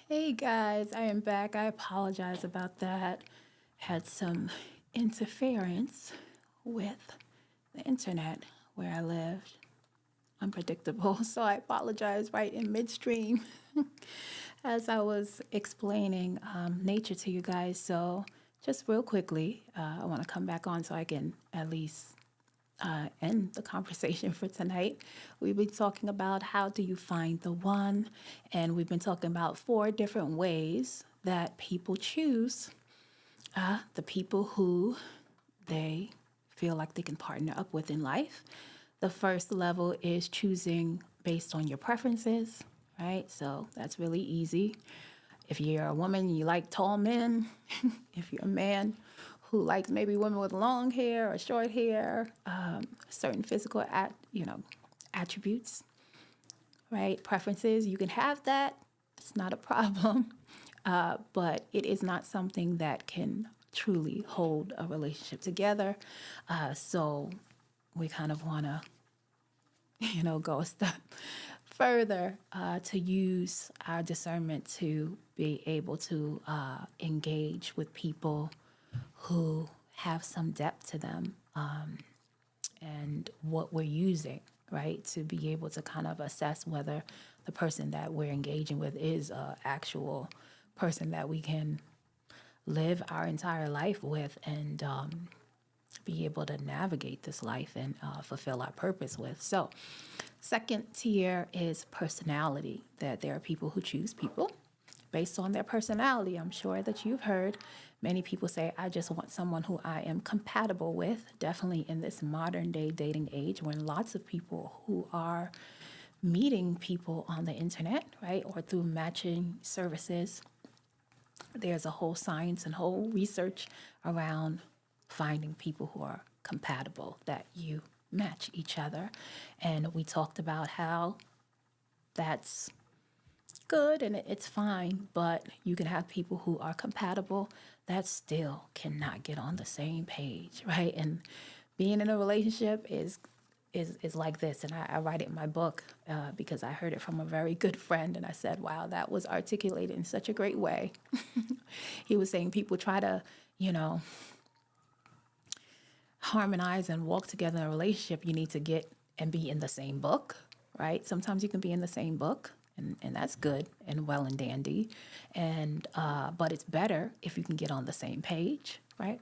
Hey guys, I am back. I apologize about that. Had some interference with the internet where I lived. Unpredictable, so I apologize right in midstream as I was explaining nature to you guys. So, just real quickly, I want to come back on so I can at least end the conversation for tonight. We've been talking about how do you find the one, and we've been talking about 4 different ways that people choose the people who they feel like they can partner up with in life. The first level is choosing based on your preferences, right? So that's really easy. If you're a woman, you like tall men. If you're a man who likes maybe women with long hair or short hair, certain physical attributes, right? Preferences, you can have that. It's not a problem. But it is not something that can truly hold a relationship together. So we kind of want to, go a step further to use our discernment to be able to engage with people who have some depth to them, and what we're using, right, to be able to kind of assess whether the person that we're engaging with is a actual person that we can live our entire life with and be able to navigate this life and fulfill our purpose with. So, second tier is personality, that there are people who choose people based on their personality. I'm sure that you've heard many people say, I just want someone who I am compatible with. Definitely in this modern day dating age when lots of people who are meeting people on the internet, right, or through matching services, there's a whole science and whole research around finding people who are compatible, that you match each other. And we talked about how that's good and it's fine, but you can have people who are compatible that still cannot get on the same page, right? And being in a relationship is like this, and I write it in my book because I heard it from a very good friend, and I said, "Wow, that was articulated in such a great way." He was saying people try to, harmonize and walk together in a relationship. You need to get and be in the same book, right? Sometimes you can be in the same book, and that's good and well and dandy. And but it's better if you can get on the same page, right?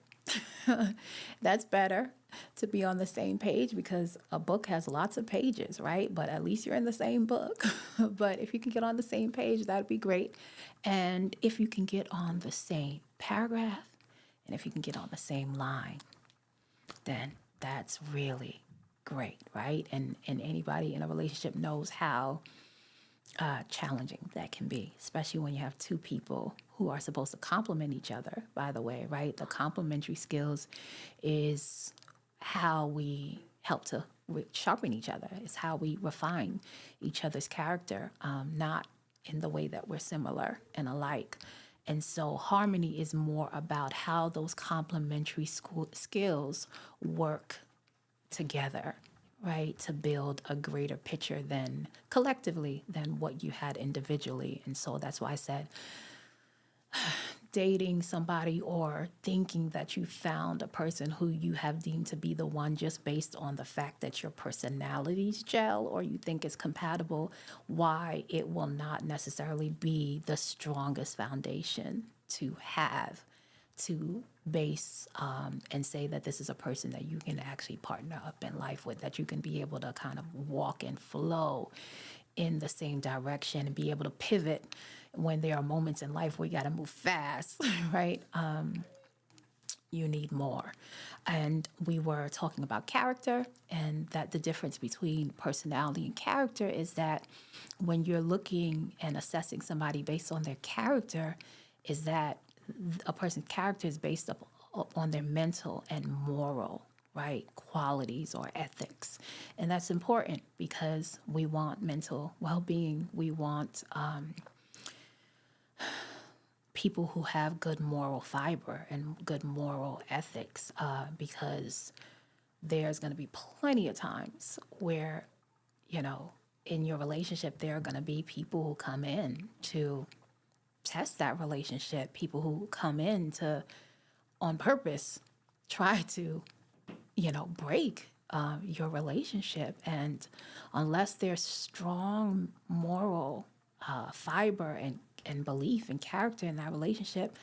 That's better to be on the same page because a book has lots of pages, right? But at least you're in the same book. But if you can get on the same page, that'd be great. And if you can get on the same paragraph, and if you can get on the same line, then that's really great, right? And anybody in a relationship knows how challenging that can be, especially when you have 2 people who are supposed to complement each other, by the way, right? The complementary skills is how we help to sharpen each other. It's how we refine each other's character, not in the way that we're similar and alike. And so harmony is more about how those complementary skills work together, right, to build a greater picture than collectively than what you had individually. And so that's why I said dating somebody or thinking that you found a person who you have deemed to be the one just based on the fact that your personalities gel or you think is compatible, why it will not necessarily be the strongest foundation to have to base and say that this is a person that you can actually partner up in life with, that you can be able to kind of walk and flow in the same direction and be able to pivot when there are moments in life where you got to move fast, right? You need more. And we were talking about character, and that the difference between personality and character is that when you're looking and assessing somebody based on their character, is that a person's character is based up on their mental and moral, right, qualities or ethics. And that's important because we want mental well-being. We want people who have good moral fiber and good moral ethics, because there's going to be plenty of times where, in your relationship, there are going to be people who come in to test that relationship, people who come in to on purpose try to, break your relationship. And unless there's strong moral fiber and belief and character in that relationship,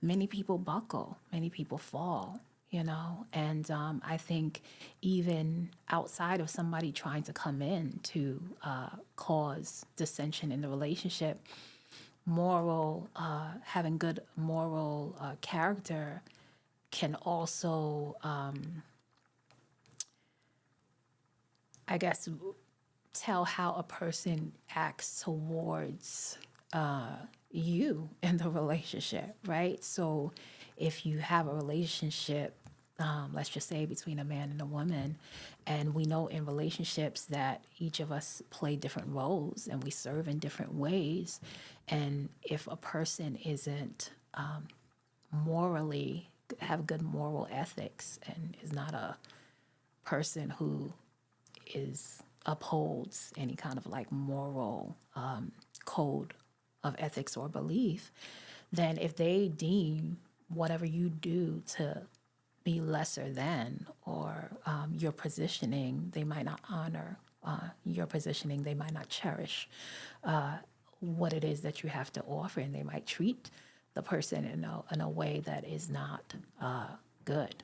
many people buckle, many people fall, And I think even outside of somebody trying to come in to cause dissension in the relationship, having good moral character can also, I guess, tell how a person acts towards you in the relationship, right? So if you have a relationship, let's just say between a man and a woman, and we know in relationships that each of us play different roles and we serve in different ways. And if a person isn't morally, have good moral ethics and is not a person who upholds any kind of like moral code of ethics or belief, then if they deem whatever you do to be lesser than, or your positioning, they might not honor your positioning, they might not cherish what it is that you have to offer, and they might treat the person in a way that is not good,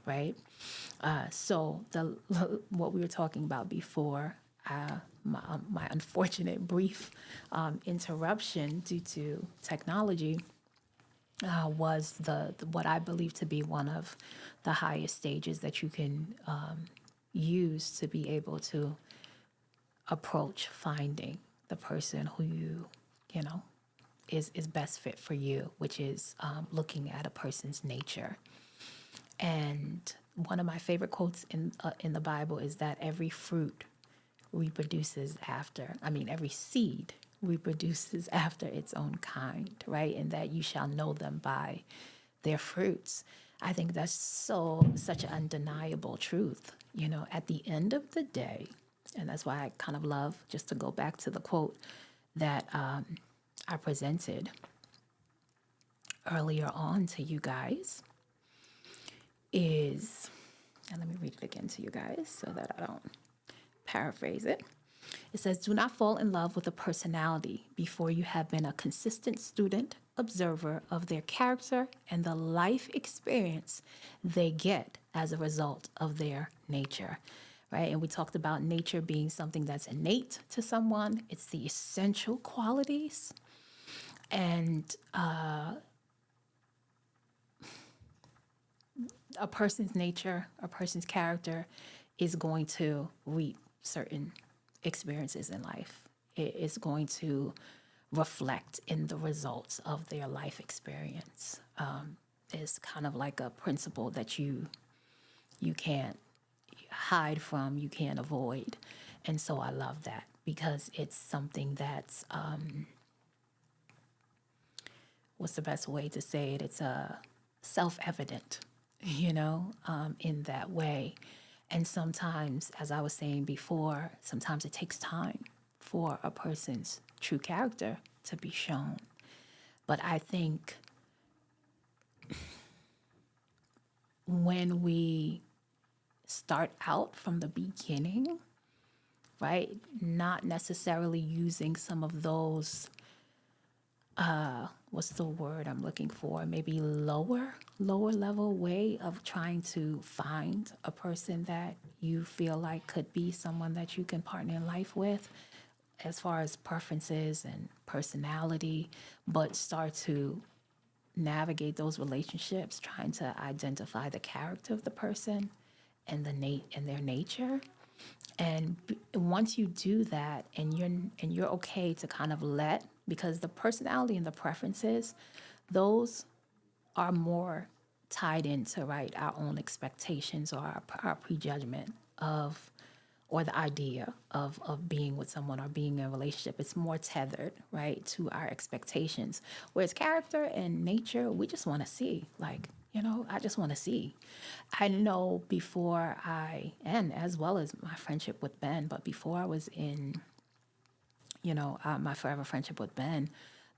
right? So what we were talking about before, my unfortunate brief interruption due to technology was the what I believe to be one of the highest stages that you can use to be able to approach finding the person who you know is best fit for you, which is looking at a person's nature. And one of my favorite quotes in the Bible is that every fruit reproduces after, every seed reproduces after its own kind, right? And that you shall know them by their fruits. I think that's such an undeniable truth, at the end of the day. And that's why I kind of love, just to go back to the quote that I presented earlier on to you guys, is, and let me read it again to you guys so that I don't paraphrase it. It says, do not fall in love with a personality before you have been a consistent student, observer of their character and the life experience they get as a result of their nature, right? And we talked about nature being something that's innate to someone. It's the essential qualities. And a person's nature, a person's character is going to reap certain experiences in life. It is going to reflect in the results of their life experience. It's kind of like a principle that you can't hide from, you can't avoid. And so I love that because it's something that's, what's the best way to say it? It's self-evident, in that way. And sometimes, as I was saying before, sometimes it takes time for a person's true character to be shown. But I think when we start out from the beginning, right, not necessarily using some of those, what's the word I'm looking for? Maybe lower level way of trying to find a person that you feel like could be someone that you can partner in life with, as far as preferences and personality, but start to navigate those relationships, trying to identify the character of the person and their nature. And once you do that, and you're okay to kind of because the personality and the preferences, those are more tied into, right, our own expectations or our prejudgment of, or the idea of being with someone or being in a relationship. It's more tethered, right, to our expectations. Whereas character and nature, we just want to see, I just want to see. I know before and as well as my friendship with Ben, but before I was in, my forever friendship with Ben,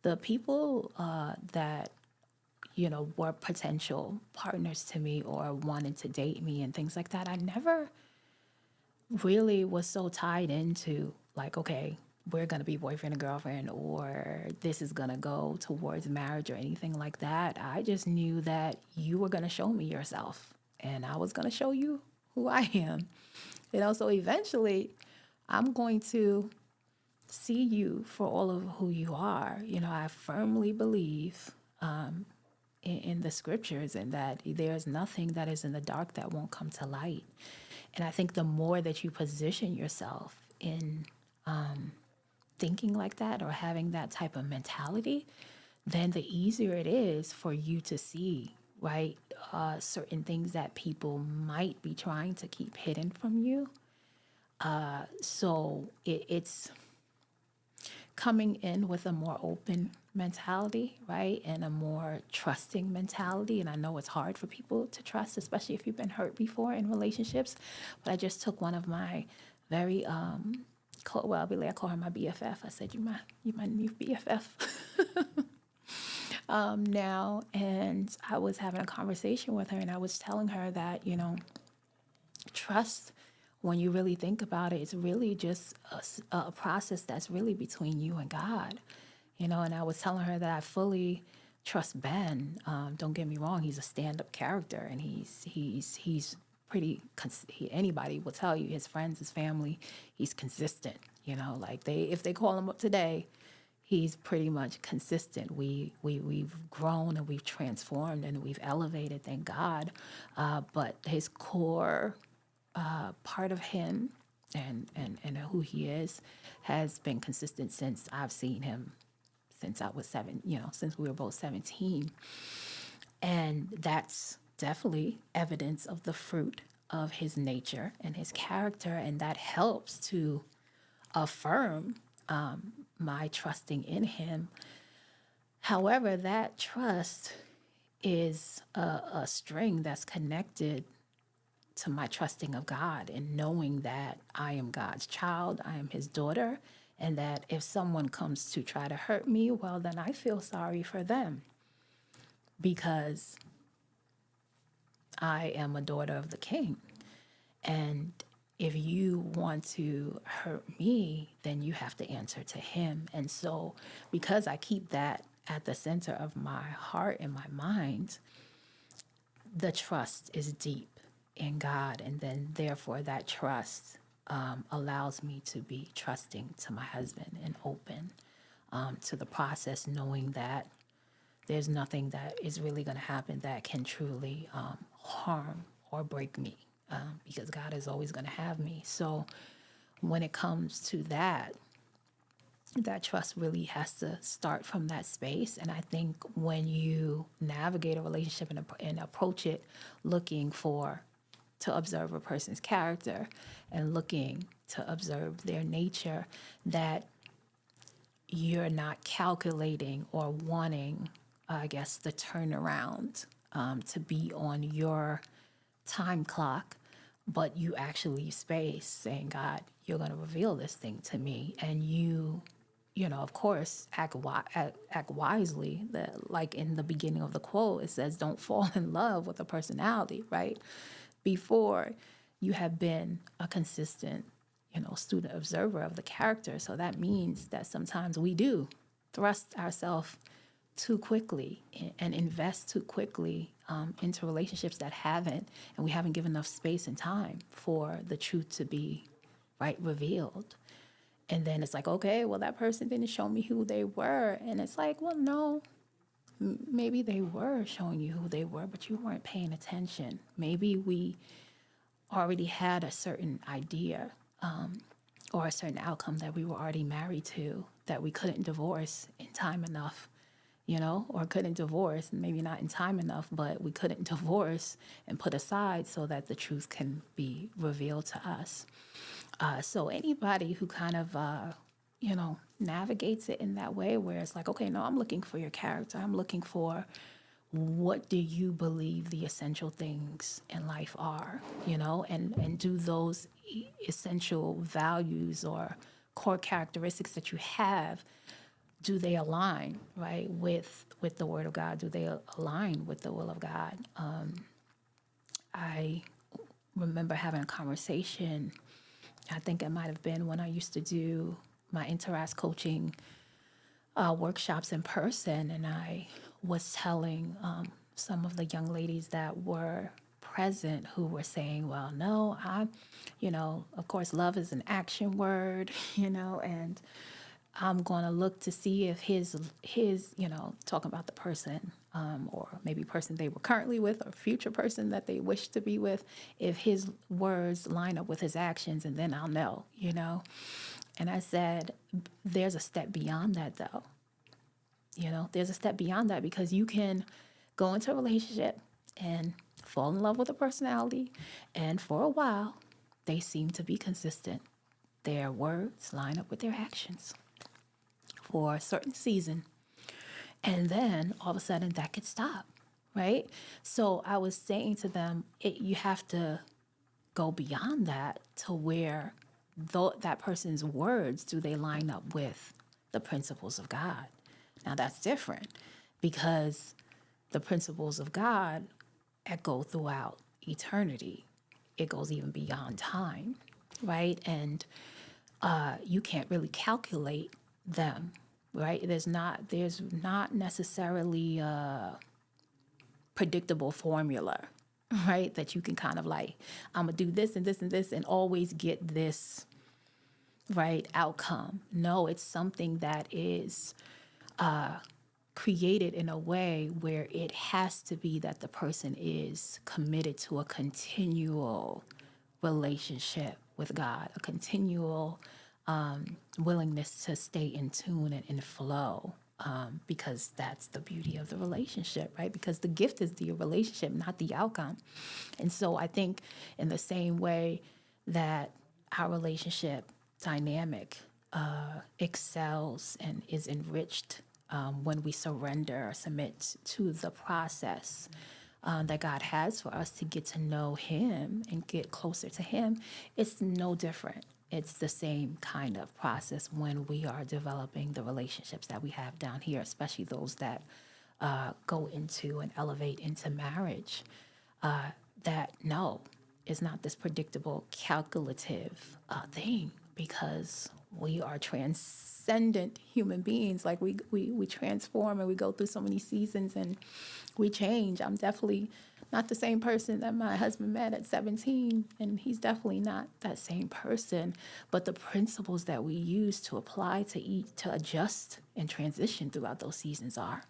the people that, were potential partners to me or wanted to date me and things like that, I never really was so tied into like, okay, we're going to be boyfriend and girlfriend or this is going to go towards marriage or anything like that. I just knew that you were going to show me yourself and I was going to show you who I am. So eventually I'm going to see you for all of who you are. I firmly believe in the scriptures and that there's nothing that is in the dark that won't come to light. And I think the more that you position yourself in thinking like that or having that type of mentality, then the easier it is for you to see, right, certain things that people might be trying to keep hidden from you. So it's coming in with a more open mentality, right? And a more trusting mentality. And I know it's hard for people to trust, especially if you've been hurt before in relationships. But I just took one of my very, I call her my BFF. I said, you my new BFF now. And I was having a conversation with her and I was telling her that, trust, when you really think about it, it's really just a process that's really between you and God, and I was telling her that I fully trust Ben. Don't get me wrong; he's a stand-up character, and he's pretty. Anybody will tell you, his friends, his family, he's consistent. Like if they call him up today, he's pretty much consistent. We've grown and we've transformed and we've elevated, thank God. But his core part of him and who he is has been consistent since I've seen him since I was 7, since we were both 17. And that's definitely evidence of the fruit of his nature and his character. And that helps to affirm my trusting in him. However, that trust is a string that's connected to my trusting of God and knowing that I am God's child, I am his daughter, and that if someone comes to try to hurt me, well, then I feel sorry for them because I am a daughter of the King. And if you want to hurt me, then you have to answer to him. And so because I keep that at the center of my heart and my mind, the trust is deep in God, and then therefore that trust allows me to be trusting to my husband and open to the process, knowing that there's nothing that is really going to happen that can truly harm or break me, because God is always going to have me. So when it comes to that trust really has to start from that space. And I think when you navigate a relationship and approach it looking to observe a person's character and looking to observe their nature, that you're not calculating or wanting, I guess, the turnaround to be on your time clock, but you actually leave space saying, God, you're going to reveal this thing to me. And of course, act wisely. Like in the beginning of the quote, it says, don't fall in love with a personality, right? Before you have been a consistent, student observer of the character. So that means that sometimes we do thrust ourselves too quickly and invest too quickly into relationships that haven't, and we haven't given enough space and time for the truth to be revealed. And then it's like, okay, well, that person didn't show me who they were. And it's like, well, no, maybe they were showing you who they were, but you weren't paying attention. Maybe we already had a certain idea or a certain outcome that we were already married to that we couldn't divorce in time enough, or couldn't divorce, maybe not in time enough, but we couldn't divorce and put aside so that the truth can be revealed to us. So anybody who kind of, navigates it in that way where it's like, okay, no, I'm looking for your character. I'm looking for what do you believe the essential things in life are, and do those essential values or core characteristics that you have do they align, right, with the Word of God? Do they align with the will of God? I remember having a conversation. I think it might have been when I used to do my Interact coaching workshops in person, and I was telling some of the young ladies that were present who were saying, well, no, of course, love is an action word, and I'm going to look to see if his, talking about the person, or maybe person they were currently with or future person that they wish to be with, if his words line up with his actions, and then I'll know. And I said, there's a step beyond that, though. There's a step beyond that, because you can go into a relationship and fall in love with a personality, and for a while, they seem to be consistent. Their words line up with their actions for a certain season. And then all of a sudden that could stop, right? So I was saying to them, you have to go beyond that to where that person's words, do they line up with the principles of God? Now that's different, because the principles of God echo throughout eternity. It goes even beyond time, right? And you can't really calculate them, right? There's not necessarily a predictable formula, right? That you can kind of like, I'm gonna do this and this and this and always get this right outcome. No, it's something that is created in a way where it has to be that the person is committed to a continual relationship with God, a continual willingness to stay in tune and in flow, because that's the beauty of the relationship, right? Because the gift is the relationship, not the outcome. And so I think in the same way that our relationship dynamic excels and is enriched when we surrender or submit to the process that God has for us to get to know Him and get closer to Him, it's no different. It's the same kind of process when we are developing the relationships that we have down here, especially those that go into and elevate into marriage. That no, is not this predictable, calculative thing, because we are transcendent human beings. Like we transform and we go through so many seasons and we change. I'm definitely not the same person that my husband met at 17, and he's definitely not that same person. But the principles that we use to apply to adjust and transition throughout those seasons are.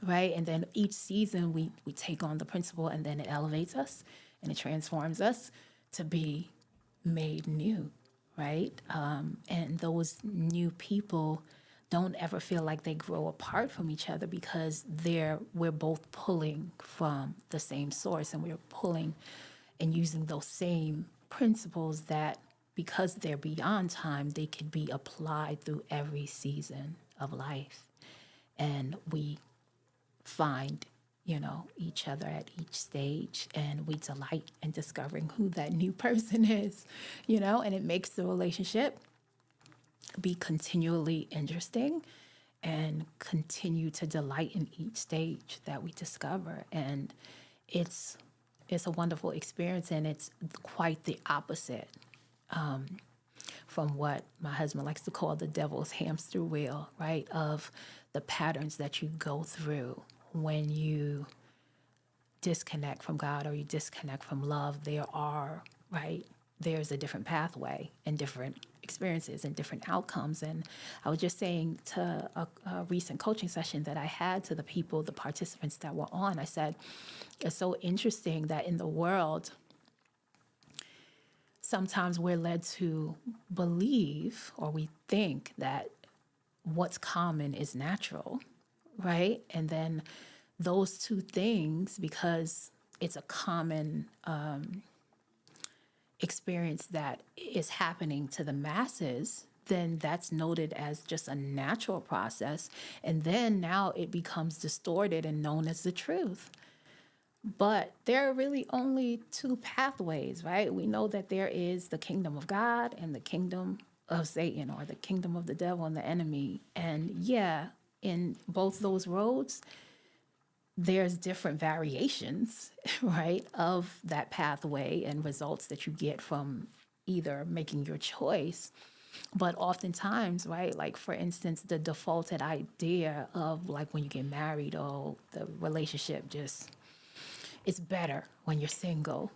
Right? And then each season we take on the principle, and then it elevates us and it transforms us to be made new, right? And those new people don't ever feel like they grow apart from each other, because we're both pulling from the same source, and we're pulling and using those same principles that, because they're beyond time, they could be applied through every season of life. And we find each other at each stage, and we delight in discovering who that new person is, and it makes the relationship be continually interesting and continue to delight in each stage that we discover. And it's a wonderful experience, and it's quite the opposite from what my husband likes to call the devil's hamster wheel, right? Of the patterns that you go through when you disconnect from God or you disconnect from love. There's a different pathway and different experiences and different outcomes. And I was just saying to a recent coaching session that I had to the participants that were on, I said, it's so interesting that in the world, sometimes we're led to believe, or we think that what's common is natural, right? And then those two things, because it's a common experience that is happening to the masses, then that's noted as just a natural process. And then now it becomes distorted and known as the truth. But there are really only two pathways, right? We know that there is the kingdom of God and the kingdom of Satan, or the kingdom of the devil and the enemy. And yeah, in both those roads, there's different variations, right, of that pathway and results that you get from either making your choice. But oftentimes, right, like for instance, the defaulted idea of like when you get married, oh, the relationship just, it's better when you're single,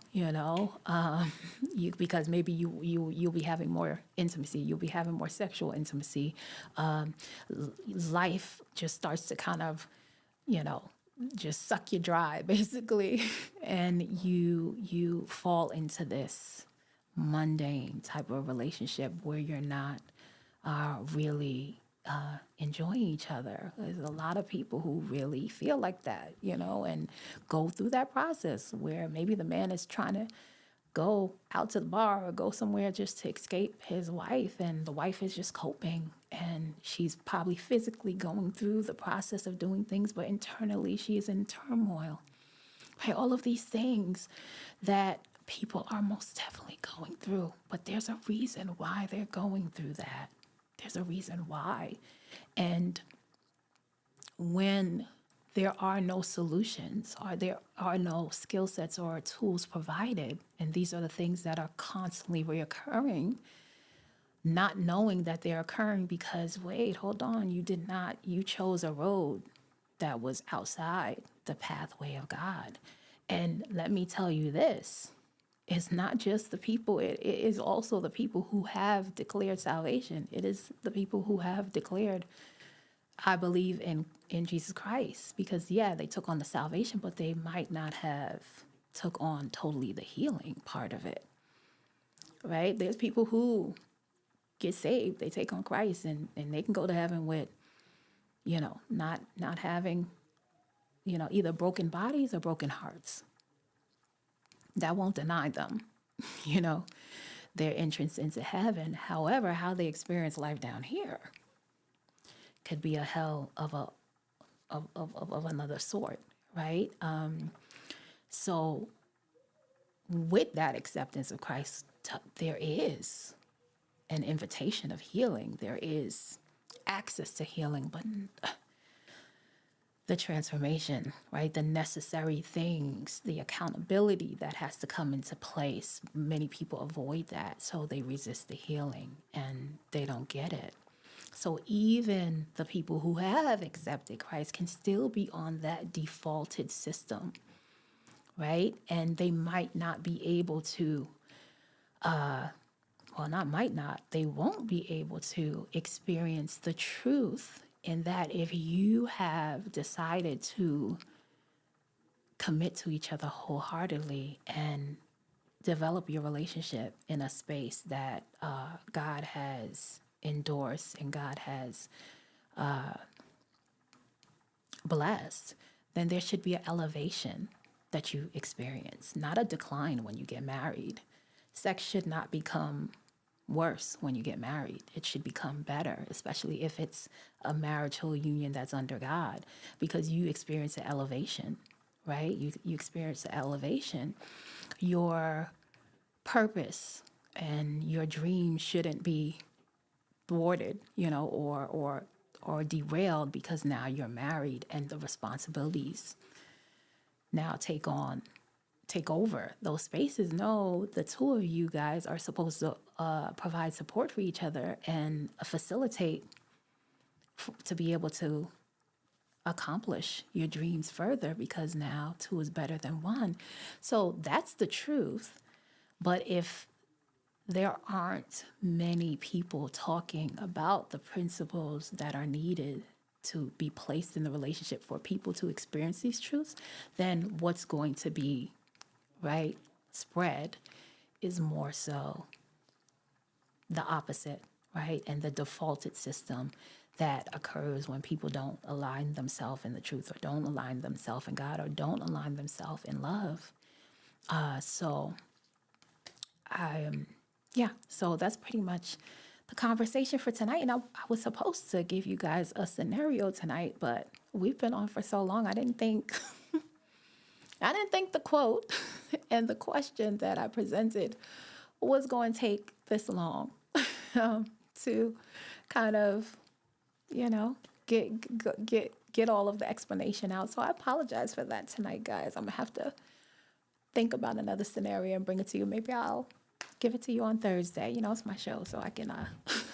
because maybe you'll be having more intimacy, you'll be having more sexual intimacy. Life just starts to kind of, you know, just suck you dry, basically, and you fall into this mundane type of relationship where you're not really enjoying each other. There's a lot of people who really feel like that, and go through that process where maybe the man is trying to go out to the bar or go somewhere just to escape his wife, and the wife is just coping, and she's probably physically going through the process of doing things, but internally she is in turmoil. Right? All of these things that people are most definitely going through, but there's a reason why they're going through that. There's a reason why. And when there are no solutions, or there are no skill sets or tools provided, and these are the things that are constantly reoccurring, not knowing that they're occurring because, wait, hold on, you chose a road that was outside the pathway of God. And let me tell you this, it's not just the people, it is also the people who have declared salvation. It is the people who have declared, I believe in Jesus Christ, because they took on the salvation, but they might not have took on totally the healing part of it, right? There's people who get saved, they take on Christ, and they can go to heaven with, not having, either broken bodies or broken hearts. That won't deny them, their entrance into heaven. However, how they experience life down here could be a hell of another sort, right? So with that acceptance of Christ, there is an invitation of healing. There is access to healing, but the transformation, right? The necessary things, the accountability that has to come into place. Many people avoid that, so they resist the healing and they don't get it. So even the people who have accepted Christ can still be on that defaulted system, right? And they might not be able to, they won't be able to experience the truth in that if you have decided to commit to each other wholeheartedly and develop your relationship in a space that God has endorsed and God has blessed, then there should be an elevation that you experience, not a decline when you get married. Sex should not become worse when you get married. It should become better, especially if it's a marital union that's under God, because you experience an elevation, right? You experience an elevation. Your purpose and your dream shouldn't be thwarted, or derailed because now you're married and the responsibilities now take over those spaces. No, the two of you guys are supposed to provide support for each other and facilitate to be able to accomplish your dreams further, because now two is better than one. So that's the truth. But if there aren't many people talking about the principles that are needed to be placed in the relationship for people to experience these truths, then what's going to be, right, spread is more so the opposite, right? And the defaulted system that occurs when people don't align themselves in the truth, or don't align themselves in God, or don't align themselves in love. So that's pretty much the conversation for tonight. And I was supposed to give you guys a scenario tonight, but we've been on for so long. I didn't think the quote and the question that I presented was going to take this long. to kind of, you know, get all of the explanation out. So I apologize for that tonight, guys. I'm gonna have to think about another scenario and bring it to you. Maybe I'll give it to you on Thursday. You know, it's my show, so I can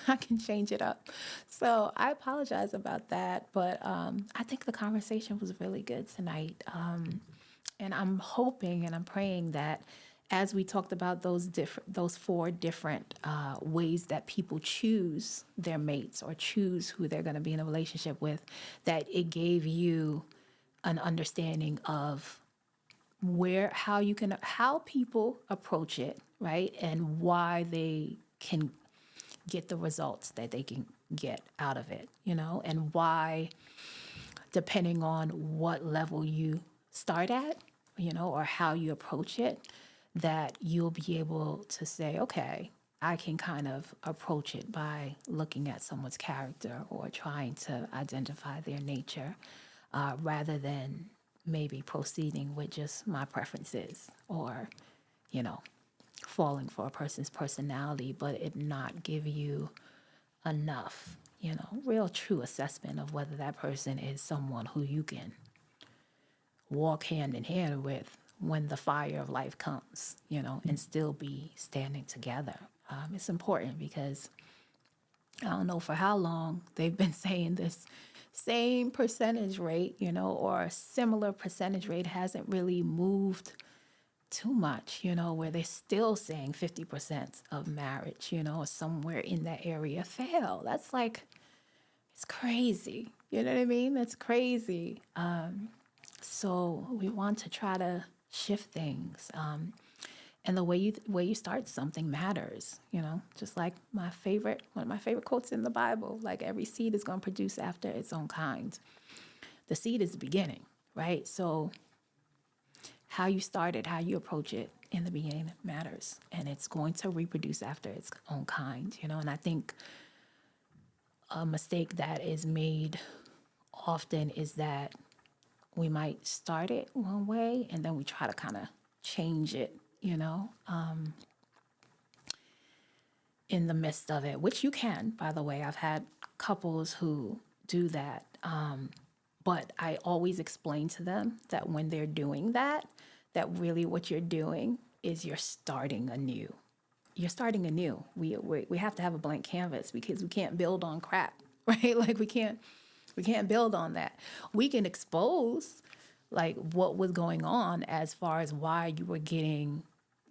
I can change it up. So I apologize about that, but I think the conversation was really good tonight. And I'm hoping and I'm praying that as we talked about those four different ways that people choose their mates or choose who they're going to be in a relationship with, that it gave you an understanding of how people approach it, right? And why they can get the results that they can get out of it, you know, and why, depending on what level you start at, you know, or how you approach it, that you'll be able to say, okay, I can kind of approach it by looking at someone's character or trying to identify their nature, rather than maybe proceeding with just my preferences or, you know, falling for a person's personality, but it not give you enough, you know, real true assessment of whether that person is someone who you can walk hand in hand with when the fire of life comes, you know, and still be standing together. It's important because I don't know for how long they've been saying this same percentage rate, you know, or a similar percentage rate hasn't really moved too much, you know, where they're still saying 50% of marriage, you know, or somewhere in that area fail. That's like, it's crazy. You know what I mean? That's crazy. So we want to try to shift things. And the way you start something matters, you know, just like one of my favorite quotes in the Bible, like every seed is going to produce after its own kind. The seed is the beginning, right? So how you start it, how you approach it in the beginning matters, and it's going to reproduce after its own kind, you know. And I think a mistake that is made often is that we might start it one way and then we try to kind of change it, you know, in the midst of it, which you can, by the way. I've had couples who do that. But I always explain to them that when they're doing that, that really what you're doing is you're starting anew. You're starting anew. We have to have a blank canvas because we can't build on crap, right? Like we can't build on that. We can expose like what was going on as far as why you were getting,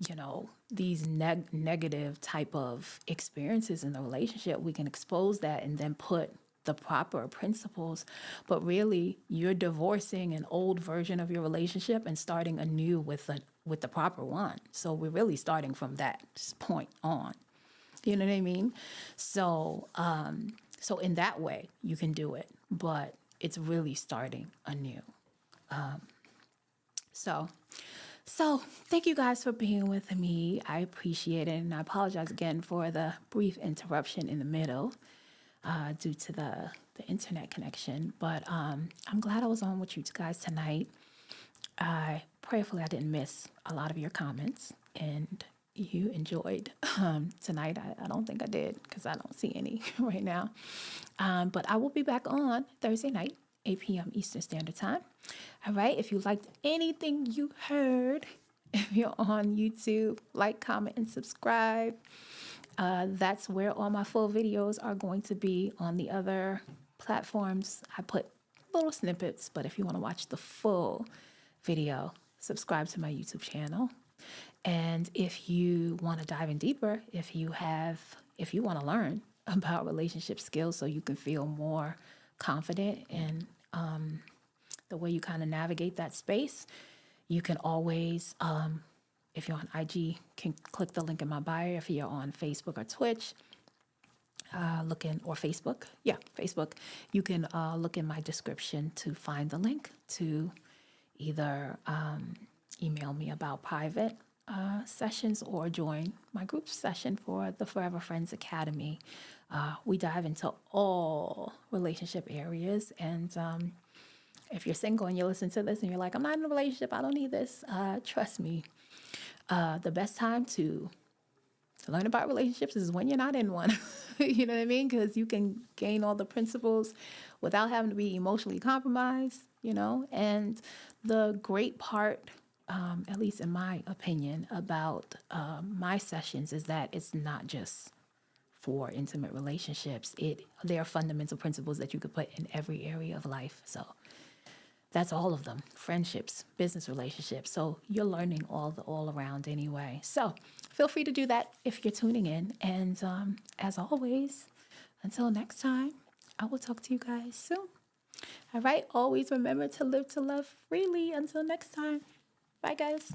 you know, these negative type of experiences in the relationship. We can expose that and then put the proper principles, but really you're divorcing an old version of your relationship and starting anew with the proper one. So we're really starting from that point on. You know what I mean? So so in that way you can do it, but it's really starting anew. So thank you guys for being with me. I appreciate it, and I apologize again for the brief interruption in the middle. Due to the internet connection. But I'm glad I was on with you guys tonight. Prayerfully, I didn't miss a lot of your comments, and you enjoyed tonight. I don't think I did because I don't see any right now. But I will be back on Thursday night, 8 p.m. Eastern Standard Time. All right. If you liked anything you heard, if you're on YouTube, like, comment, and subscribe. That's where all my full videos are going to be. On the other platforms, I put little snippets, but if you want to watch the full video, subscribe to my YouTube channel. And if you want to dive in deeper, if you want to learn about relationship skills so you can feel more confident in the way you kind of navigate that space, you can always if you're on IG, can click the link in my bio. If you're on Facebook or Twitch, Facebook, you can look in my description to find the link to either email me about private sessions or join my group session for the Forever Friends Academy. We dive into all relationship areas, and if you're single and you listen to this and you're like, I'm not in a relationship, I don't need this, trust me. The best time to To learn about relationships is when you're not in one. You know what I mean? Because you can gain all the principles without having to be emotionally compromised, you know? And the great part, at least in my opinion, about my sessions is that it's not just for intimate relationships. There are fundamental principles that you could put in every area of life. So that's all of them. Friendships, business relationships. So you're learning all around anyway. So feel free to do that if you're tuning in. And as always, until next time, I will talk to you guys soon. All right. Always remember to live to love freely. Until next time. Bye, guys.